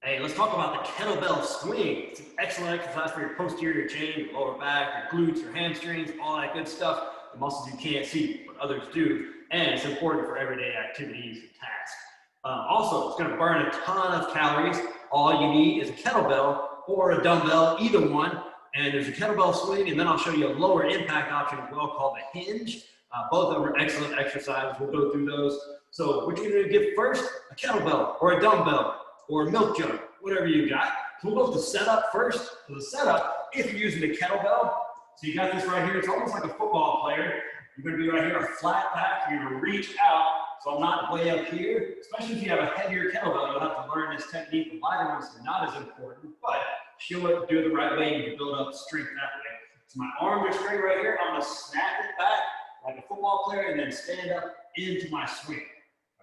Hey, let's talk about the kettlebell swing. It's an excellent exercise for your posterior chain, your lower back, your glutes, your hamstrings, all that good stuff. The muscles you can't see, but others do. And it's important for everyday activities and tasks. Also, it's gonna burn a ton of calories. All you need is a kettlebell or a dumbbell, either one. And there's a kettlebell swing, and then I'll show you a lower impact option as well called the hinge. Both of them are excellent exercises. We'll go through those. So what you're gonna give first, a kettlebell or a dumbbell, or a milk jug, whatever you got. So we'll go to the setup first. So the setup, if you're using a kettlebell, so you got this right here, it's almost like a football player. You're gonna be right here, a flat back, you're gonna reach out, so I'm not way up here, especially if you have a heavier kettlebell, you'll have to learn this technique. The lighter ones are not as important, but show it, do it the right way, you can build up strength that way. So my arms are straight right here, I'm gonna snap it back like a football player and then stand up into my swing,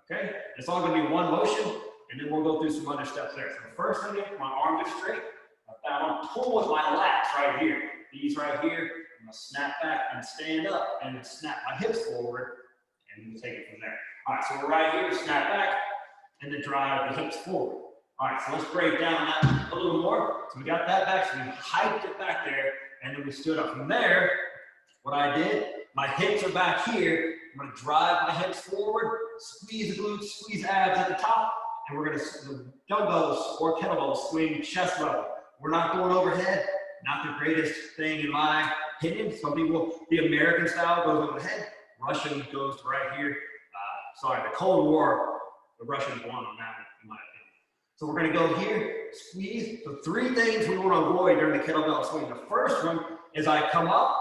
okay? It's all gonna be one motion, and then we'll go through some other steps there. So the first thing is my arms are straight. I'm gonna pull with my lats right here. These right here, I'm gonna snap back and stand up and then snap my hips forward and we'll take it from there. All right, so we're right here, snap back and then drive the hips forward. All right, so let's break down that a little more. So we got that back, so we hiked it back there and then we stood up. From there, what I did, my hips are back here. I'm gonna drive my hips forward, squeeze the glutes, squeeze abs at the top, and we're gonna dumbbells or kettlebells swing chest level. We're not going overhead, not the greatest thing in my opinion. Some people, the American style goes overhead, Russian goes to right here. Sorry, the Cold War, the Russians won on that one, in my opinion. So we're gonna go here, squeeze. So three things we wanna avoid during the kettlebell swing. The first one is I come up,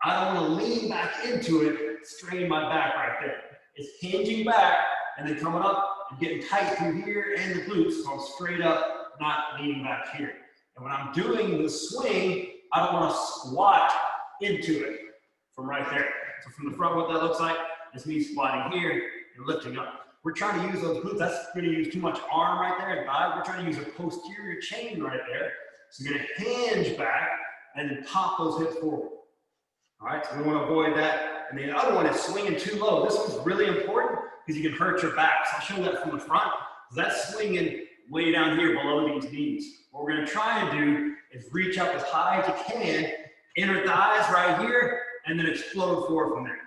I don't wanna lean back into it, strain my back right there. It's hinging back and then coming up, I'm getting tight through here and the glutes, so I'm straight up, not leaning back here. And when I'm doing the swing, I don't want to squat into it from right there. So from the front, what that looks like is me squatting here and lifting up. We're trying to use those glutes. That's going to use too much arm right there and thigh. We're trying to use a posterior chain right there. So you're going to hinge back and then pop those hips forward. All right, so we want to avoid that. And the other one is swinging too low. This one's really important because you can hurt your back. So I'll show that from the front. That's swinging way down here below these knees. What we're gonna try and do is reach up as high as you can, inner thighs right here, and then explode forward from there,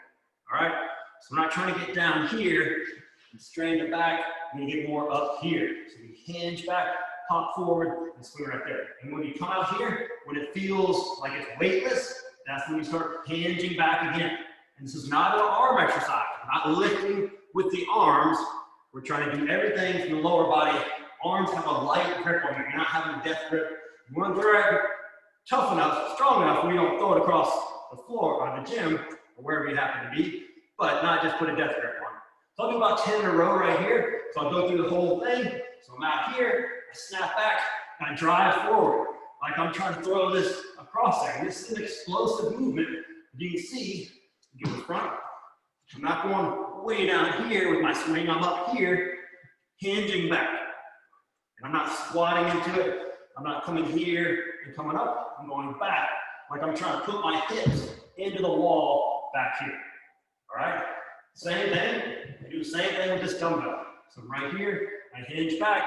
all right? So we're not trying to get down here and strain the back, we're gonna get more up here. So you hinge back, pop forward, and swing right there. And when you come out here, when it feels like it's weightless, that's when you start hinging back again. And this is not an arm exercise. We're not lifting with the arms. We're trying to do everything from the lower body. Arms have a light grip on you. You're not having a death grip. You want to grab it tough enough, strong enough where you don't throw it across the floor or the gym or wherever you happen to be, but not just put a death grip on it. So I'll do about 10 in a row right here. So I'll go through the whole thing. So I'm out here, I snap back, and I drive forward like I'm trying to throw this across there. And this is an explosive movement. You can see, get the front. I'm not going way down here with my swing. I'm up here, hinging back. And I'm not squatting into it. I'm not coming here and coming up. I'm going back like I'm trying to put my hips into the wall back here. All right? Same thing. I do the same thing with this dumbbell. So right here, I hinge back,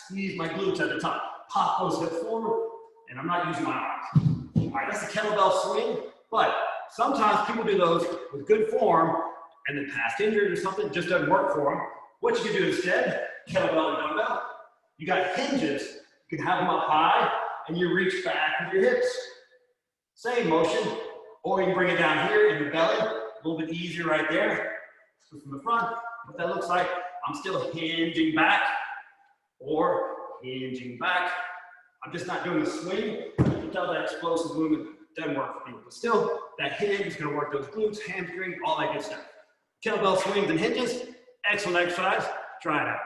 squeeze my glutes at the top, pop those hips forward, and I'm not using my arms. All right, that's the kettlebell swing, but sometimes people do those with good form and then past injuries or something just doesn't work for them. What you can do instead, kettlebell and dumbbell, you got hinges. You can have them up high and you reach back with your hips. Same motion, or you can bring it down here in the belly, a little bit easier right there. So from the front, what that looks like, I'm still hinging back or hinging back. I'm just not doing the swing. You can tell that explosive movement doesn't work for people, but still, that hinge is gonna work those glutes, hamstring, all that good stuff. Kettlebell swings and hinges, excellent exercise. Try it out.